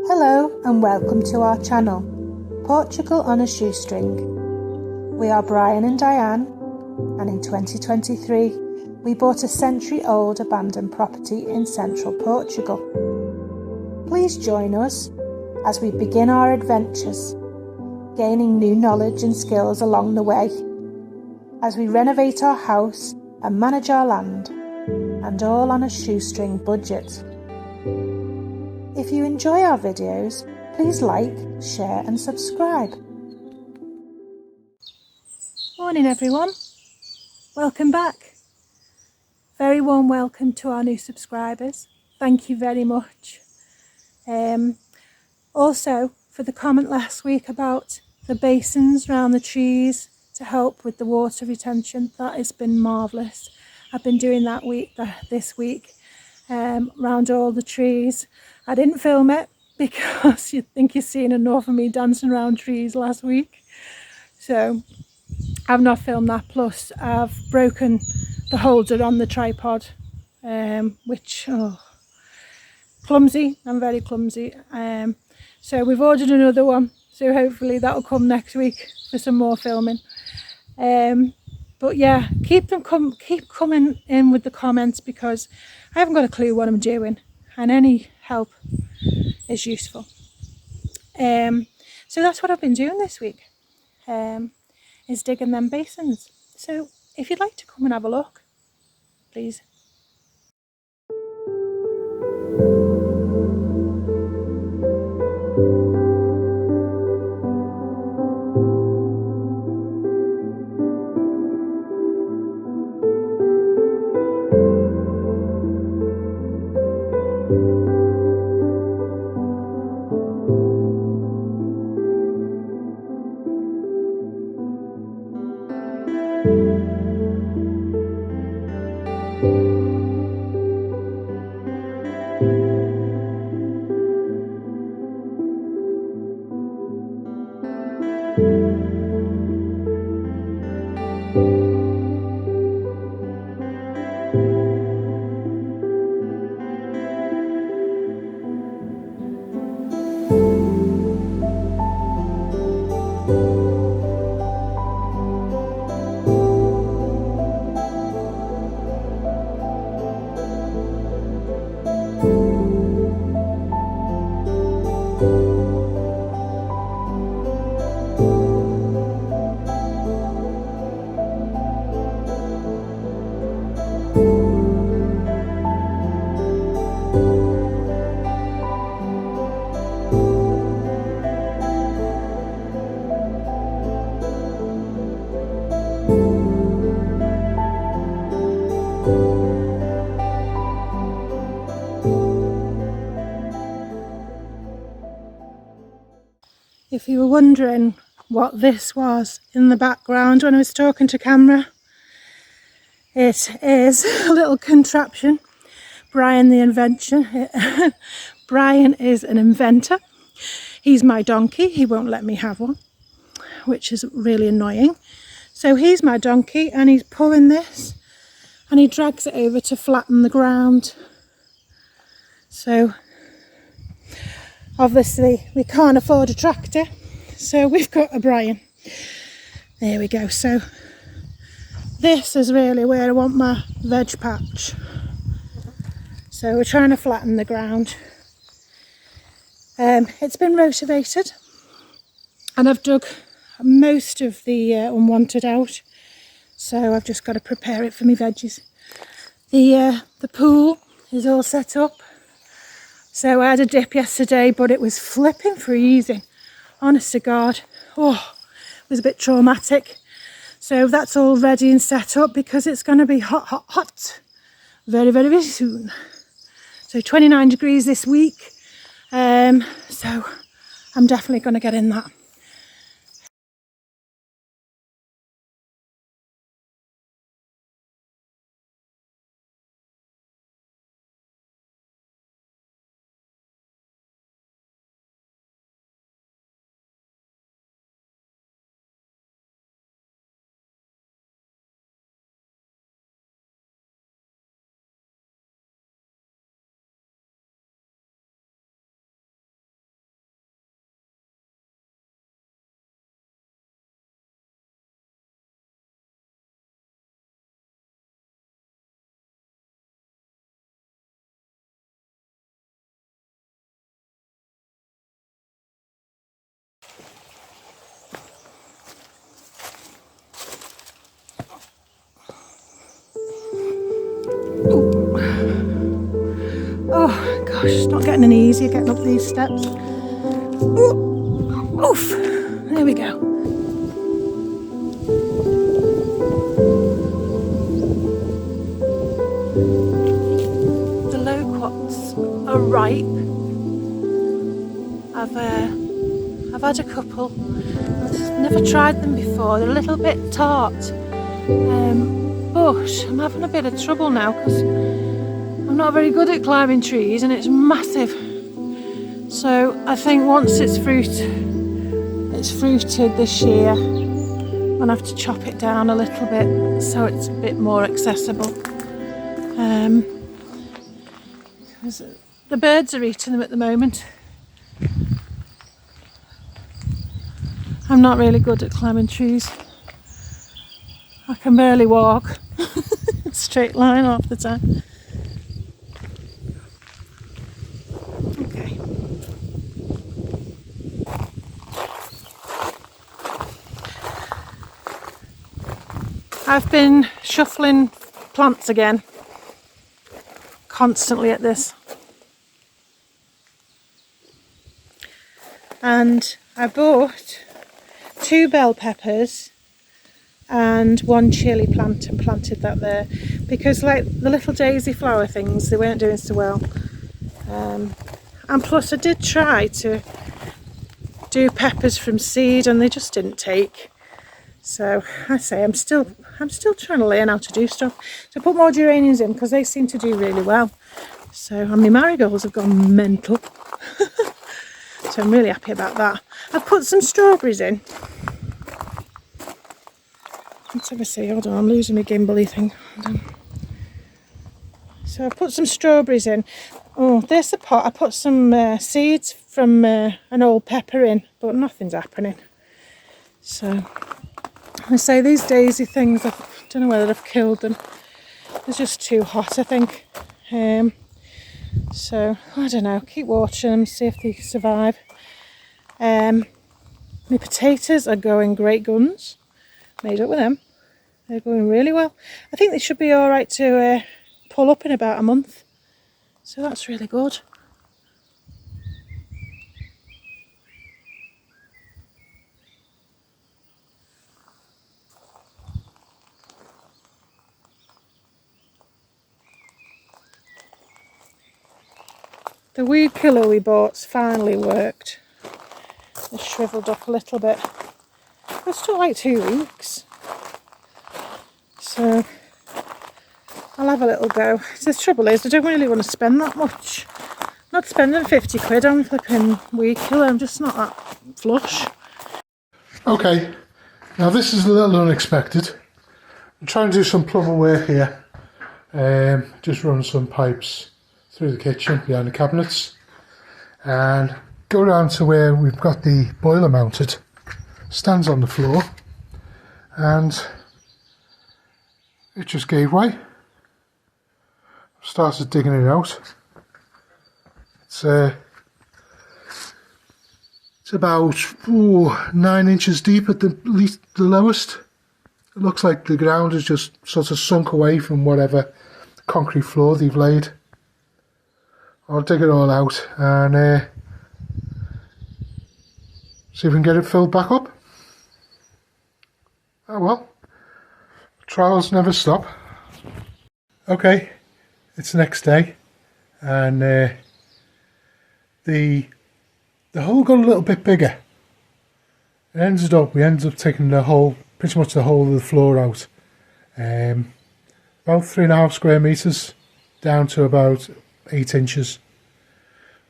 Hello and welcome to our channel, Portugal on a Shoestring. We are Brian and Diane, and in 2023 we bought a century-old abandoned property in central Portugal. Please join us as we begin our adventures, gaining new knowledge and skills along the way, as we renovate our house and manage our land, and all on a shoestring budget. If you enjoy our videos, please like, share and subscribe. Morning everyone, welcome back. Very warm welcome to our new subscribers. Thank you very much. Also for the comment last week about the basins around the trees to help with the water retention, that has been marvellous. I've been doing that this week around all the trees. I didn't film it because you'd think you've seen enough of me dancing around trees last week, so I've not filmed that. Plus I've broken the holder on the tripod, which clumsy. I'm very clumsy. So we've ordered another one, so hopefully that'll come next week for some more filming. But yeah, keep coming in with the comments because I haven't got a clue what I'm doing, and any help is useful. So that's what I've been doing this week, is digging them basins. So if you'd like to come and have a look, please. If you were wondering what this was in the background when I was talking to camera, it is a little contraption. Brian the invention. Brian is an inventor. He's my donkey. He won't let me have one, which is really annoying. So he's my donkey and he's pulling this and he drags it over to flatten the ground. So obviously we can't afford a tractor, so we've got a Brian. There we go. So this is really where I want my veg patch. So we're trying to flatten the ground. It's been rotavated and I've dug most of the unwanted out, so I've just got to prepare it for my veggies. The pool is all set up. So I had a dip yesterday, but it was flipping freezing. Honest to God. Oh, it was a bit traumatic. So that's all ready and set up because it's going to be hot. Very, very, very soon. So 29 degrees this week. So I'm definitely going to get in that. Gosh, it's not getting any easier getting up these steps. Ooh, oof, there we go. The loquats are ripe. I've had a couple. I've never tried them before. They're a little bit tart, but I'm having a bit of trouble now because I'm not very good at climbing trees and it's massive. So I think once it's fruited this year, I'm gonna have to chop it down a little bit so it's a bit more accessible. Because the birds are eating them at the moment. I'm not really good at climbing trees. I can barely walk straight line half the time. Okay. I've been shuffling plants again, constantly at this. And I bought 2 bell peppers and 1 chilli plant and planted that there because like the little daisy flower things, they weren't doing so well. And plus I did try to do peppers from seed and they just didn't take. So I say I'm still trying to learn how to do stuff. So I put more geraniums in because they seem to do really well. So and my marigolds have gone mental. So I'm really happy about that. I've put some strawberries in. Let's have a see. Hold on, I'm losing my gimbally thing. Hold on. So I've put some strawberries in. Oh, there's the pot. I put some seeds from an old pepper in, but nothing's happening. So I say these daisy things, I don't know whether I've killed them. They're just too hot, I think. So I don't know. Keep watching them, see if they survive. My potatoes are going great guns. Made up with them. They're going really well. I think they should be all right to pull up in about a month. So that's really good. The weed killer we bought's finally worked. It's shriveled up a little bit. It's still like 2 weeks. So I'll have a little go. The trouble is I don't really want to spend that much. Not spending 50 quid on flipping weed killer, I'm just not that flush. Okay, now this is a little unexpected. I'm trying to do some plumber work here. Just run some pipes through the kitchen behind the cabinets and go down to where we've got the boiler mounted. Stands on the floor and it just gave way. Started digging it out. It's about 9 inches deep at the lowest. It looks like the ground has just sort of sunk away from whatever concrete floor they've laid. I'll dig it all out and see if we can get it filled back up. Oh well, trials never stop. Okay, it's the next day and the hole got a little bit bigger. We ended up taking the whole, pretty much the whole of the floor out. About 3.5 square metres down to about 8 inches.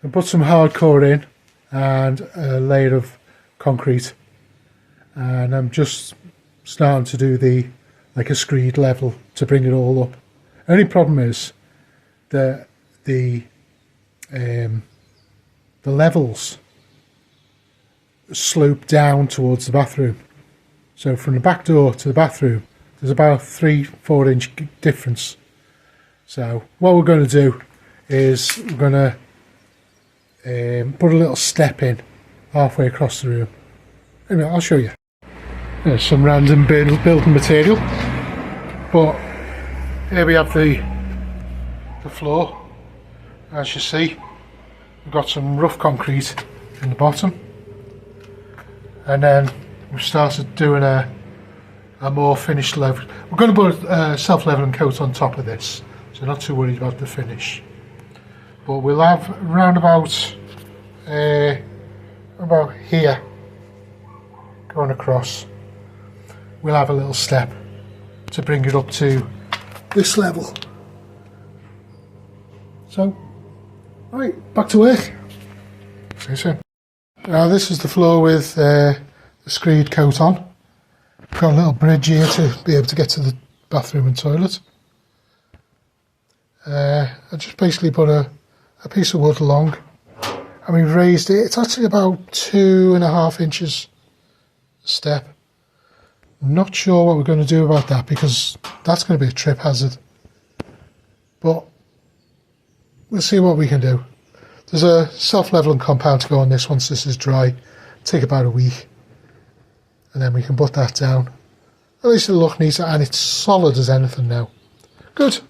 I put some hardcore in and a layer of concrete, and I'm just starting to do like a screed level to bring it all up. Only problem is that the levels slope down towards the bathroom. So from the back door to the bathroom there's about 3-4 inch difference. So what we're going to do is we're going to put a little step in halfway across the room. Anyway, I'll show you. There's some random building material, but here we have the floor. As you see, We've got some rough concrete in the bottom, and then we've started doing a more finished level. We're going to put a self-leveling coat on top of this, so not too worried about the finish. But we'll have around about here going across. We'll have a little step to bring it up to this level. So, right, back to work. See you soon. Now this is the floor with the screed coat on. Got a little bridge here to be able to get to the bathroom and toilet. I just basically put a piece of wood along, and we've raised it. It's actually about 2.5 inches step. Not sure what we're going to do about that, because that's going to be a trip hazard. But we'll see what we can do. There's a self-leveling compound to go on this once this is dry. Take about a week. And then we can put that down. At least it'll look neater, and it's solid as anything now. Good.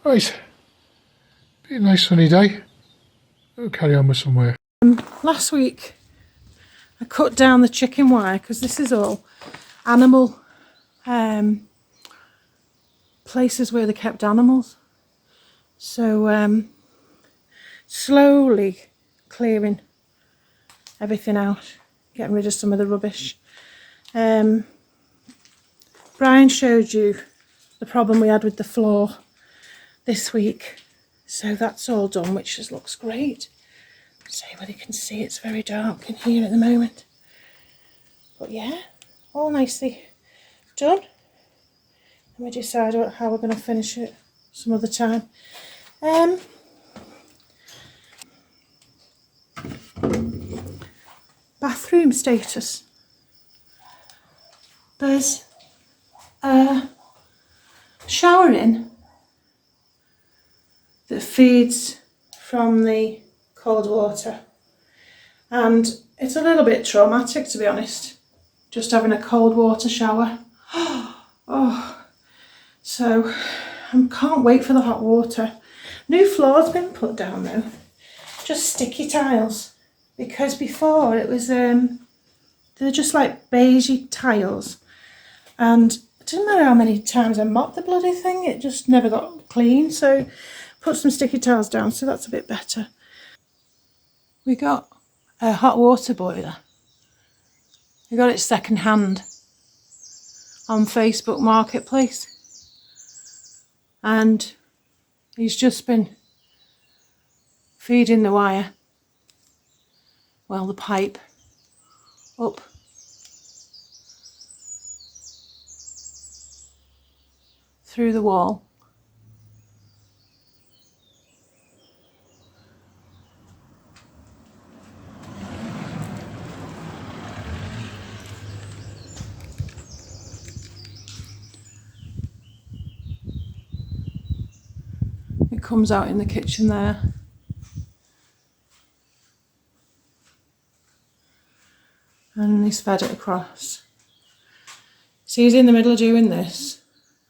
Right. Be a nice sunny day. We'll carry on with some work. Last week I cut down the chicken wire because this is all animal places where they kept animals. So slowly clearing everything out, getting rid of some of the rubbish. Brian showed you the problem we had with the floor this week, so that's all done, which just looks great. See whether you can see, it's very dark in here at the moment, but yeah, all nicely done. And we decide how we're going to finish it some other time. Bathroom status. There's a shower in that feeds from the cold water, and it's a little bit traumatic, to be honest, just having a cold water shower. Oh, so I can't wait for the hot water. New floor's been put down though, just sticky tiles, because before it was they're just like beigey tiles, and it didn't matter how many times I mopped the bloody thing, it just never got clean. So put some sticky tiles down, so that's a bit better. We got a hot water boiler. We got it second hand on Facebook Marketplace, and he's just been feeding the wire, well, the pipe, up through the wall. It comes out in the kitchen there. And he's fed it across. So he's in the middle of doing this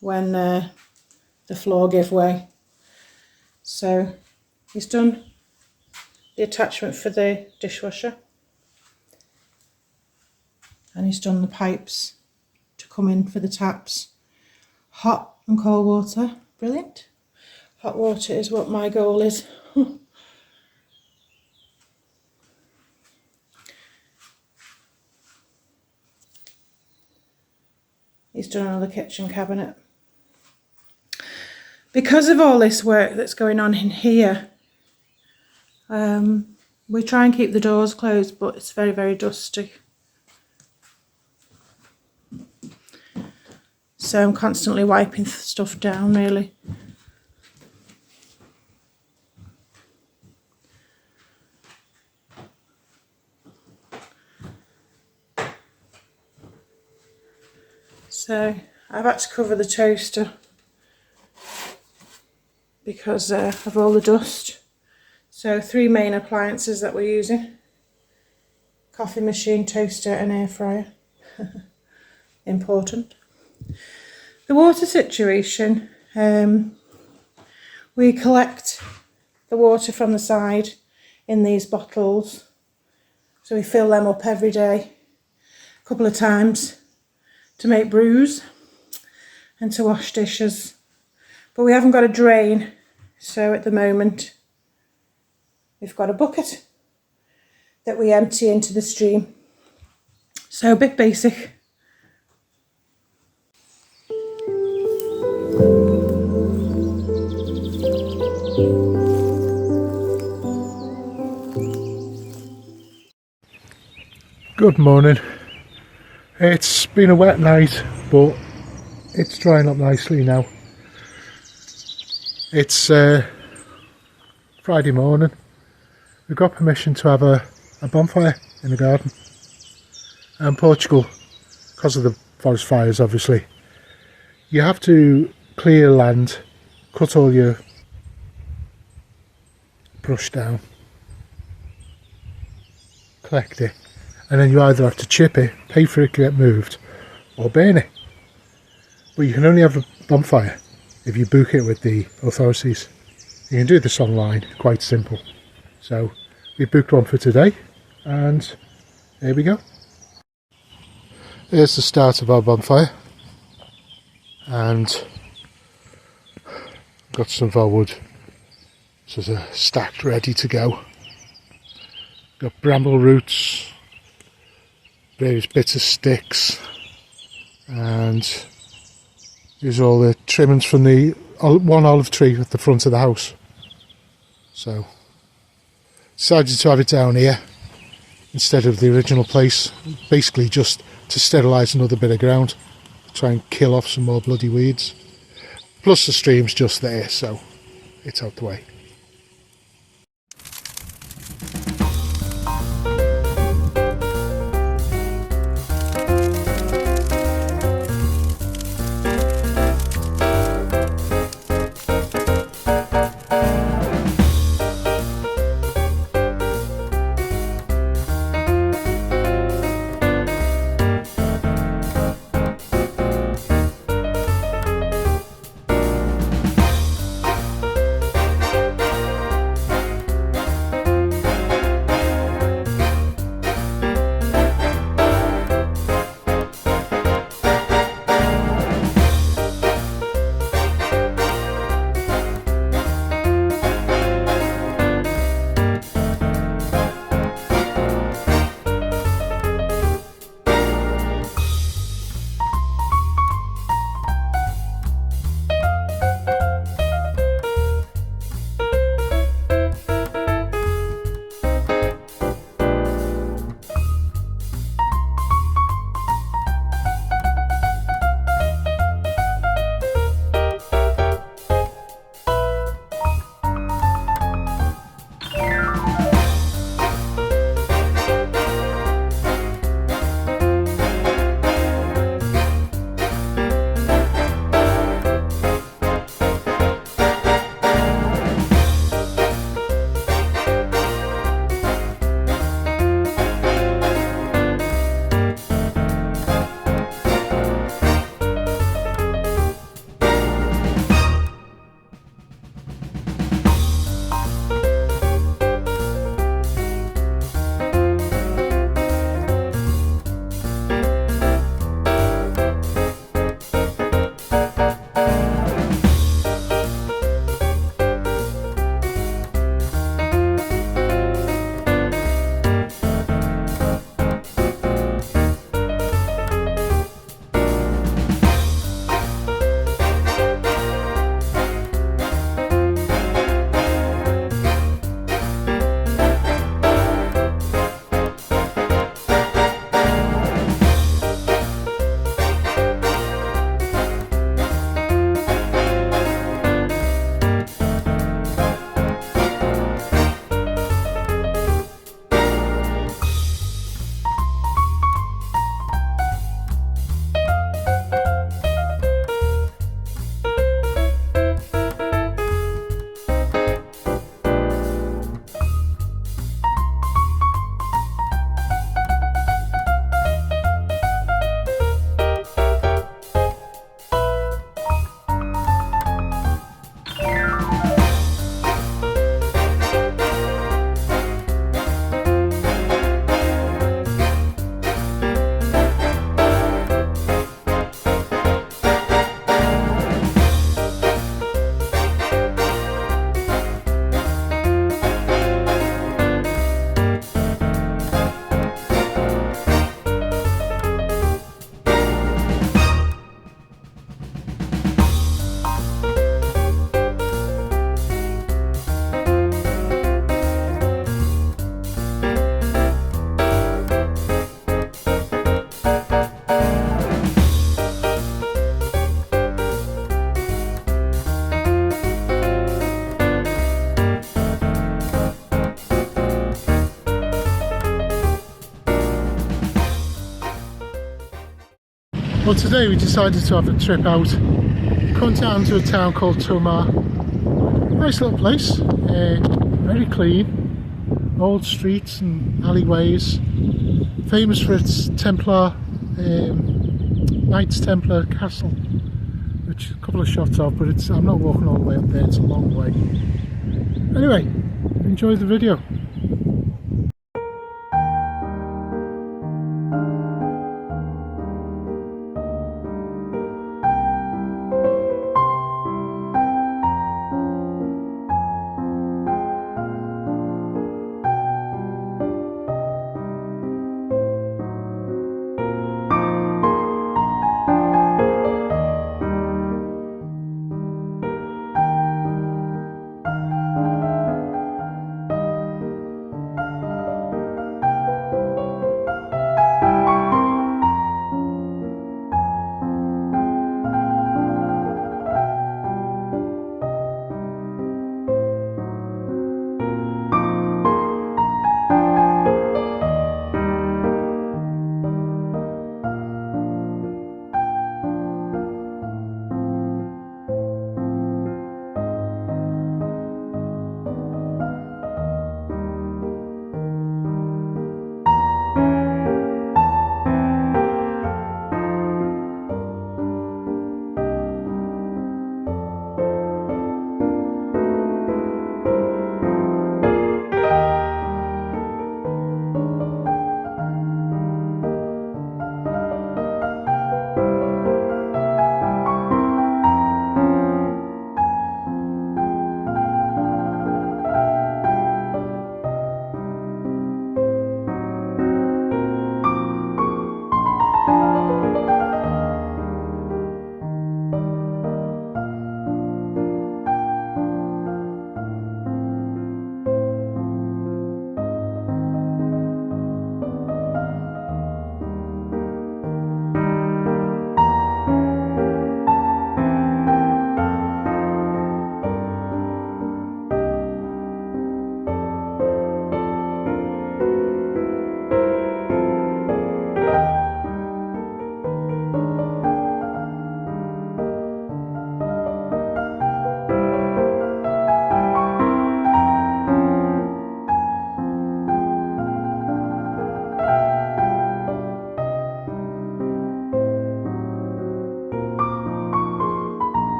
when the floor gave way. So he's done the attachment for the dishwasher, and he's done the pipes to come in for the taps. Hot and cold water, brilliant. Hot water is what my goal is. He's done another kitchen cabinet. Because of all this work that's going on in here, we try and keep the doors closed, but it's very, very dusty. So I'm constantly wiping stuff down, really. So I've had to cover the toaster because of all the dust. So 3 main appliances that we're using: coffee machine, toaster and air fryer. Important. The water situation, we collect the water from the side in these bottles. So we fill them up every day, a couple of times, to make brews and to wash dishes. But we haven't got a drain, so at the moment we've got a bucket that we empty into the stream. So a bit basic. Good morning. It's been a wet night, but it's drying up nicely now. It's Friday morning. We've got permission to have a bonfire in the garden. And Portugal, because of the forest fires obviously, you have to clear land, cut all your brush down, collect it, and then you either have to chip it, pay for it to get moved, or burn it. But you can only have a bonfire if you book it with the authorities. You can do this online, quite simple. So we booked one for today, and here we go. Here's the start of our bonfire, and got some of our wood sort of stacked ready to go. Got bramble roots, various bits of sticks, and here's all the trimmings from the one olive tree at the front of the house. So decided to have it down here instead of the original place, basically just to sterilise another bit of ground, try and kill off some more bloody weeds. Plus the stream's just there, so it's out the way. Well, today we decided to have a trip out. Come down to a town called Tomar. Nice little place, very clean, old streets and alleyways. Famous for its Templar, Knights Templar castle, which a couple of shots of, but I'm not walking all the way up there, it's a long way. Anyway, enjoy the video.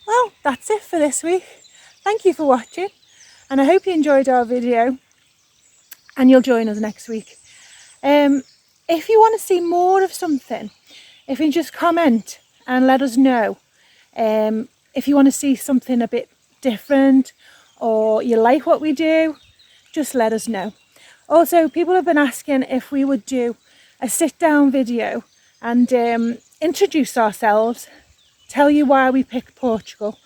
Well, that's it for this week. Thank you for watching, and I hope you enjoyed our video and you'll join us next week. If you want to see more of something, if you just comment and let us know. If you want to see something a bit different or you like what we do, just let us know. Also, people have been asking if we would do a sit down video and introduce ourselves, tell you why we picked Portugal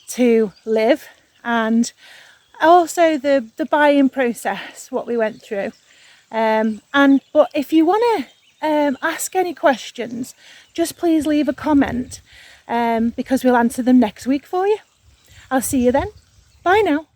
to live, and also the buying process, what we went through. But if you want to ask any questions, just please leave a comment, because we'll answer them next week for you. I'll see you then. Bye now.